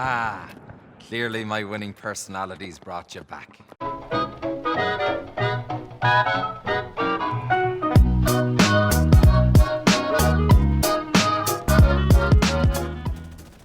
Ah, clearly my winning personalities brought you back.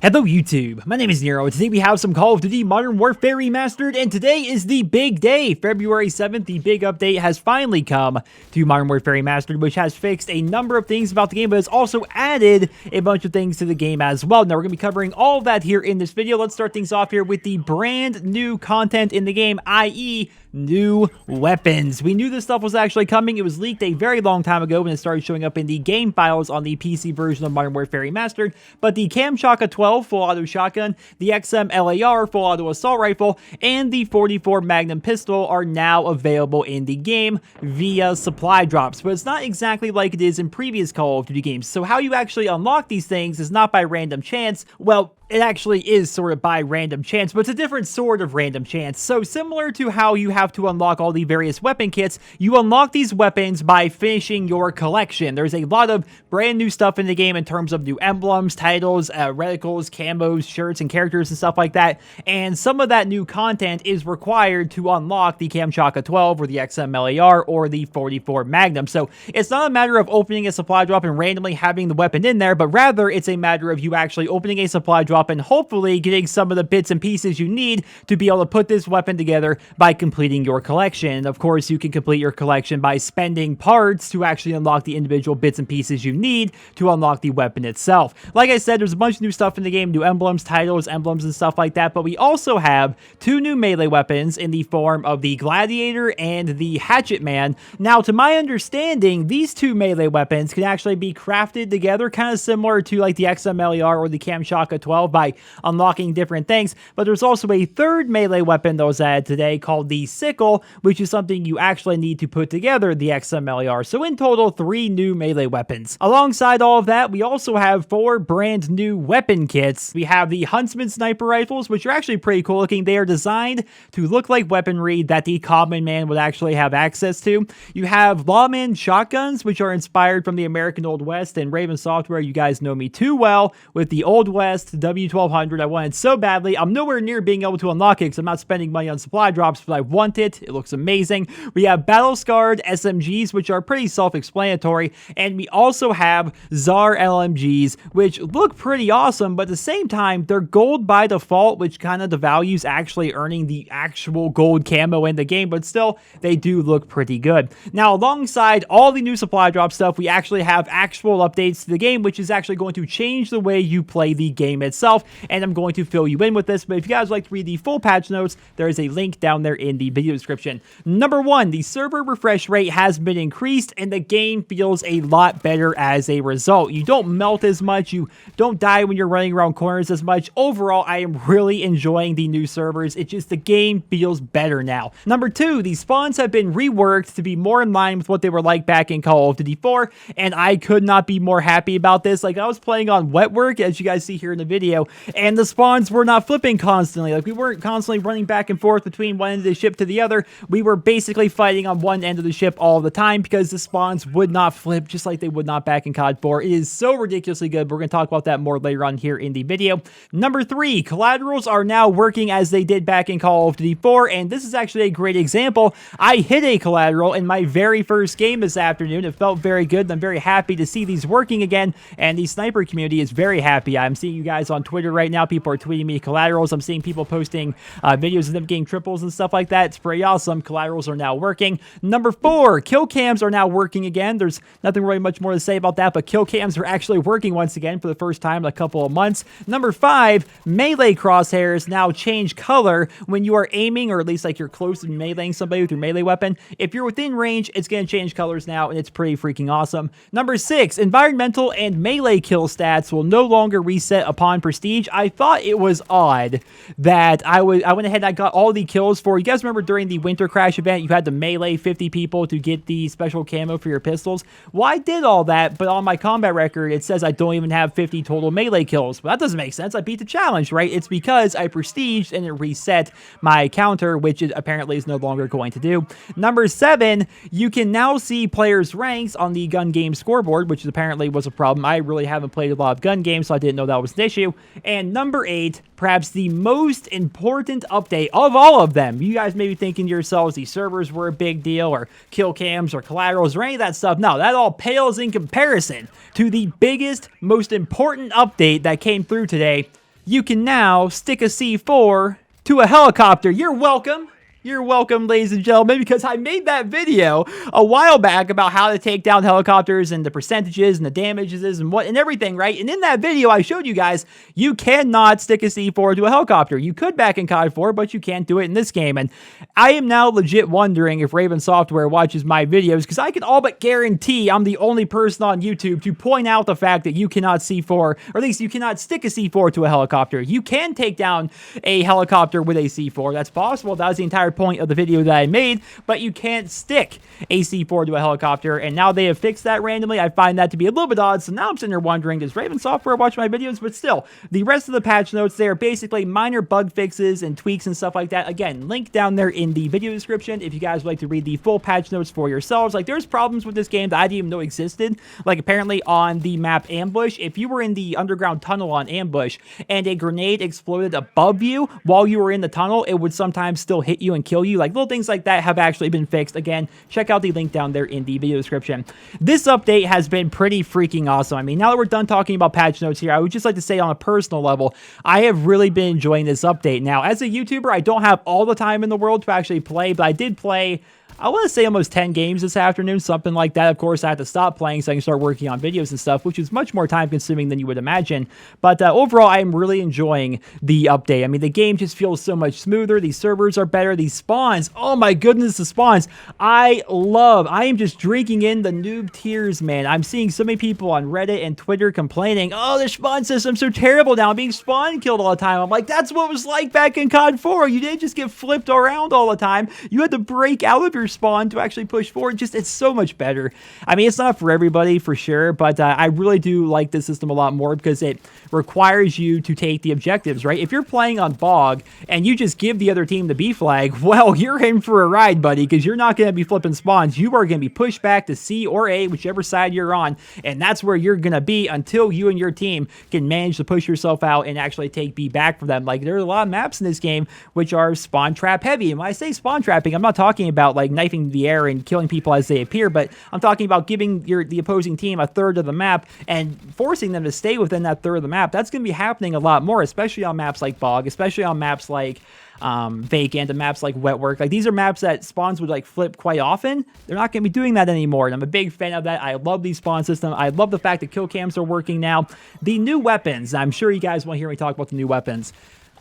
Hello YouTube, my name is Nero, and today we have some Call of Duty Modern Warfare Remastered, and today is the big day. February 7th, the big update has finally come to Modern Warfare Remastered, which has fixed a number of things about the game, but has also added a bunch of things to the game as well. Now we're going to be covering all of that here in this video. Let's start things off here with the brand new content in the game, i.e. new weapons. We knew this stuff was actually coming. It was leaked a very long time ago when it started showing up in the game files on the PC version of Modern Warfare Remastered, but the Kamchaka 12 full auto shotgun, the XM LAR full auto assault rifle, and the 44 Magnum pistol are now available in the game via supply drops, but it's not exactly like it is in previous Call of Duty games. So how you actually unlock these things is not by random chance. Well, it actually is sort of by random chance, but it's a different sort of random chance. So similar to how you have to unlock all the various weapon kits, you unlock these weapons by finishing your collection. There's a lot of brand new stuff in the game in terms of new emblems, titles, reticles, camos, shirts, and characters and stuff like that. And some of that new content is required to unlock the Kamchaka 12 or the XM LAR or the 44 Magnum. So it's not a matter of opening a supply drop and randomly having the weapon in there, but rather it's a matter of you actually opening a supply drop and hopefully getting some of the bits and pieces you need to be able to put this weapon together by completing your collection. And of course, you can complete your collection by spending parts to actually unlock the individual bits and pieces you need to unlock the weapon itself. Like I said, there's a bunch of new stuff in the game, new emblems, titles, emblems, and stuff like that, but we also have two new melee weapons in the form of the Gladiator and the HATCHETMAN. Now, to my understanding, these two melee weapons can actually be crafted together, kind of similar to like the XM LAR or the Kamchaka 12 by unlocking different things, but there's also a third melee weapon that was added today called the Sickle, which is something you actually need to put together the XM LAR. So in total, 3 new melee weapons. Alongside all of that, we also have 4 brand new weapon kits. We have the Huntsman sniper rifles, which are actually pretty cool looking. They are designed to look like weaponry that the common man would actually have access to. You have Lawman shotguns, which are inspired from the American Old West and Raven Software. You guys know me too well with the Old West W1200. I wanted so badly. I'm nowhere near being able to unlock it because I'm not spending money on supply drops, but I want it. It looks amazing. We have battle-scarred SMGs, which are pretty self-explanatory, and we also have ZAR LMGs, which look pretty awesome, but at the same time, they're gold by default, which kind of devalues actually earning the actual gold camo in the game, but still, they do look pretty good. Now, alongside all the new supply drop stuff, we actually have actual updates to the game, which is actually going to change the way you play the game itself, and I'm going to fill you in with this, but if you guys would like to read the full patch notes, there is a link down there in the video description. Number 1, the server refresh rate has been increased, and the game feels a lot better as a result. You don't melt as much, you don't die when you're running around corners as much. Overall, I am really enjoying the new servers. It's just the game feels better now. Number 2, the spawns have been reworked to be more in line with what they were like back in Call of Duty 4, and I could not be more happy about this. Like, I was playing on wet work, as you guys see here in the video, and the spawns were not flipping constantly. Like, we weren't constantly running back and forth between one end of the ship to the other. We were basically fighting on one end of the ship all the time because the spawns would not flip just like they would not back in COD 4. It is so ridiculously good. We're going to talk about that more later on here in the video. Number 3, collaterals are now working as they did back in Call of Duty 4, and this is actually a great example. I hit a collateral in my very first game this afternoon. It felt very good, and I'm very happy to see these working again, and the sniper community is very happy. I'm seeing you guys on Twitter right now. People are tweeting me collaterals. I'm seeing people posting videos of them getting triples and stuff like that. It's pretty awesome. Collaterals are now working. Number 4, kill cams are now working again. There's nothing really much more to say about that, but kill cams are actually working once again for the first time in a couple of months. Number 5, melee crosshairs now change color when you are aiming, or at least like you're close to meleeing somebody with your melee weapon. If you're within range, it's going to change colors now, and it's pretty freaking awesome. Number 6, environmental and melee kill stats will no longer reset upon prestige. I thought it was odd that I went ahead and I got all the kills for, you guys remember during the Winter Crash event, you had to melee 50 people to get the special camo for your pistols? Well, I did all that, but on my combat record, it says I don't even have 50 total melee kills. Well, that doesn't make sense. I beat the challenge, right? It's because I prestiged and it reset my counter, which it apparently is no longer going to do. Number 7, you can now see players' ranks on the gun game scoreboard, which apparently was a problem. I really haven't played a lot of gun games, so I didn't know that was an issue. And number 8, perhaps the most important update of all of them. You guys may be thinking to yourselves the servers were a big deal, or kill cams, or collaterals, or any of that stuff. No, that all pales in comparison to the biggest, most important update that came through today. You can now stick a C4 to a helicopter. You're welcome. You're welcome, ladies and gentlemen, because I made that video a while back about how to take down helicopters and the percentages and the damages and everything, right? And in that video, I showed you guys you cannot stick a C4 to a helicopter. You could back in COD 4, but you can't do it in this game. And I am now legit wondering if Raven Software watches my videos, because I can all but guarantee I'm the only person on YouTube to point out the fact that you cannot C4, or at least you cannot stick a C4 to a helicopter. You can take down a helicopter with a C4. That's possible. That was the entire point of the video that I made, but you can't stick a C4 to a helicopter, and now they have fixed that randomly. I find that to be a little bit odd, so now I'm sitting here wondering, does Raven Software watch my videos? But still, the rest of the patch notes, they are basically minor bug fixes and tweaks and stuff like that. Again, link down there in the video description if you guys would like to read the full patch notes for yourselves. Like, there's problems with this game that I didn't even know existed. Like, apparently on the map Ambush, if you were in the underground tunnel on Ambush and a grenade exploded above you while you were in the tunnel, it would sometimes still hit you and kill you. Like, little things like that have actually been fixed. Again, check out the link down there in the video description. This update has been pretty freaking awesome. I mean, now that we're done talking about patch notes here, I would just like to say on a personal level, I have really been enjoying this update. Now, as a YouTuber, I don't have all the time in the world to actually play, but I did play, I want to say, almost 10 games this afternoon, something like that. Of course, I had to stop playing so I can start working on videos and stuff, which is much more time consuming than you would imagine. But overall, I am really enjoying the update. I mean, the game just feels so much smoother. These servers are better. These spawns, oh my goodness, the spawns. I am just drinking in the noob tears, man. I'm seeing so many people on Reddit and Twitter complaining, oh, the spawn system's so terrible now. I'm being spawn killed all the time. I'm like, that's what it was like back in COD 4. You didn't just get flipped around all the time. You had to break out of your spawn to actually push forward. Just, it's so much better. I mean, it's not for everybody for sure, but I really do like this system a lot more because it requires you to take the objectives, right? If you're playing on Bog and you just give the other team the B flag, well, you're in for a ride, buddy, because you're not going to be flipping spawns. You are going to be pushed back to C or A, whichever side you're on, and that's where you're going to be until you and your team can manage to push yourself out and actually take B back for them. Like, there's a lot of maps in this game which are spawn trap heavy, and when I say spawn trapping, I'm not talking about like knifing the air and killing people as they appear, but I'm talking about giving the opposing team a third of the map and forcing them to stay within that third of the map. That's going to be happening a lot more, especially on maps like Bog, especially on maps like Vacant and maps like Wetwork. Like, these are maps that spawns would like flip quite often. They're not going to be doing that anymore, and I'm a big fan of that. I love the spawn system. I love the fact that kill cams are working now. The new weapons, I'm sure you guys want to hear me talk about the new weapons.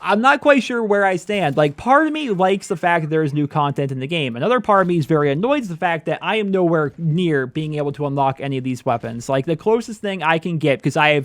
I'm not quite sure where I stand. Like, part of me likes the fact that there is new content in the game. Another part of me is very annoyed with the fact that I am nowhere near being able to unlock any of these weapons. Like, the closest thing I can get, because I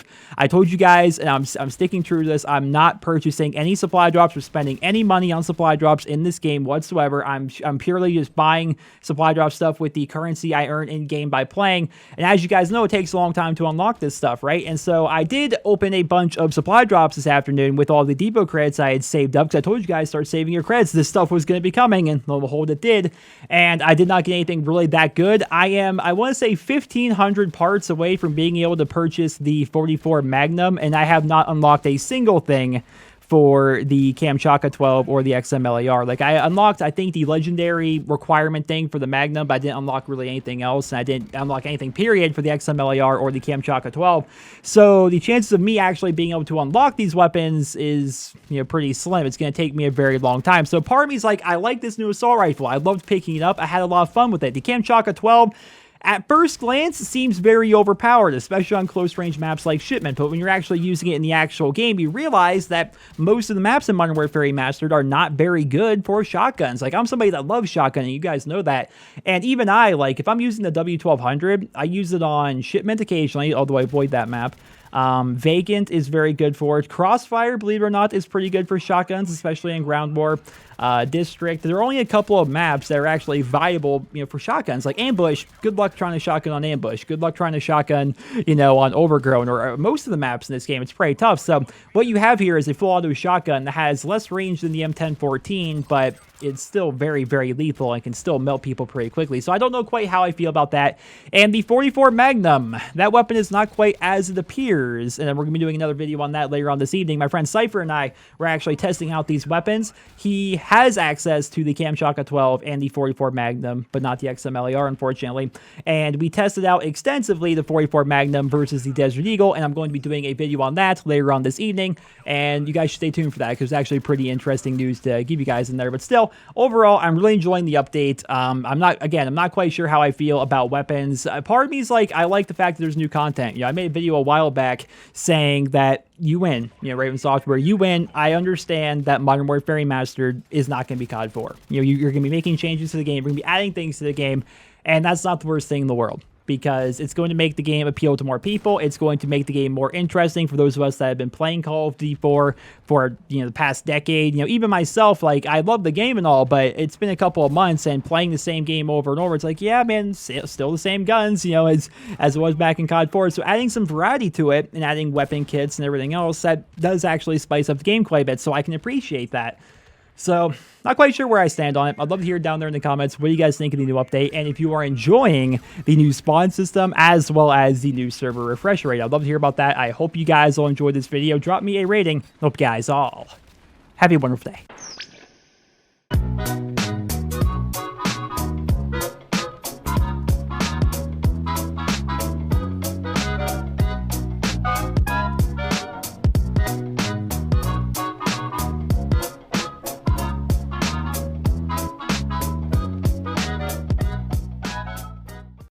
told you guys, and I'm sticking true to this, I'm not purchasing any supply drops or spending any money on supply drops in this game whatsoever. I'm purely just buying supply drop stuff with the currency I earn in-game by playing. And as you guys know, it takes a long time to unlock this stuff, right? And so I did open a bunch of supply drops this afternoon with all the depot credits I had saved up, because I told you guys start saving your credits. This stuff was going to be coming, and lo and behold, it did. And I did not get anything really that good. I want to say 1,500 parts away from being able to purchase the 44 Magnum, and I have not unlocked a single thing for the Kamchatka 12 or the XMLAR. Like, I unlocked, I think, the legendary requirement thing for the Magnum, but I didn't unlock really anything else, and I didn't unlock anything, period, for the XMLAR or the Kamchatka 12. So the chances of me actually being able to unlock these weapons is, you know, pretty slim. It's going to take me a very long time. So part of me is like, I like this new assault rifle. I loved picking it up. I had a lot of fun with it. The Kamchatka 12, at first glance, it seems very overpowered, especially on close-range maps like Shipment, but when you're actually using it in the actual game, you realize that most of the maps in Modern Warfare Remastered are not very good for shotguns. Like, I'm somebody that loves shotgun, and you guys know that. And even I, like, if I'm using the W1200, I use it on Shipment occasionally, although I avoid that map. Vacant is very good for it. Crossfire, believe it or not, is pretty good for shotguns, especially in Ground War. District, there are only a couple of maps that are actually viable, you know, for shotguns. Like Ambush, good luck trying to shotgun on Ambush. Good luck trying to shotgun, you know, on Overgrown, or most of the maps in this game. It's pretty tough. So what you have here is a full auto shotgun that has less range than the M1014, but it's still very, very lethal and can still melt people pretty quickly. So I don't know quite how I feel about that. And the 44 Magnum, that weapon is not quite as it appears. gears, and then we're going to be doing another video on that later on this evening. My friend Cypher and I were actually testing out these weapons. He has access to the Kamchatka 12 and the 44 Magnum, but not the XMLAR, unfortunately. And we tested out extensively the 44 Magnum versus the Desert Eagle, and I'm going to be doing a video on that later on this evening. And you guys should stay tuned for that, because it's actually pretty interesting news to give you guys in there. But still, overall, I'm really enjoying the update. I'm not quite sure how I feel about weapons. Part of me is like, I like the fact that there's new content. You know, I made a video a while back saying that you win. You know, Raven Software, you win. I understand that Modern Warfare Remastered is not going to be COD 4. You know, you're going to be making changes to the game. You're going to be adding things to the game, and that's not the worst thing in the world, because it's going to make the game appeal to more people. It's going to make the game more interesting for those of us that have been playing Call of Duty for you know, the past decade. You know, even myself, like, I love the game and all, but it's been a couple of months, and playing the same game over and over, it's like, yeah, man, still the same guns, you know, as it was back in COD 4. So adding some variety to it and adding weapon kits and everything else, that does actually spice up the game quite a bit, so I can appreciate that. So, not quite sure where I stand on it. I'd love to hear down there in the comments what do you guys think of the new update, and if you are enjoying the new spawn system as well as the new server refresh rate. I'd love to hear about that. I hope you guys all enjoyed this video. Drop me a rating. Hope you guys all have a wonderful day.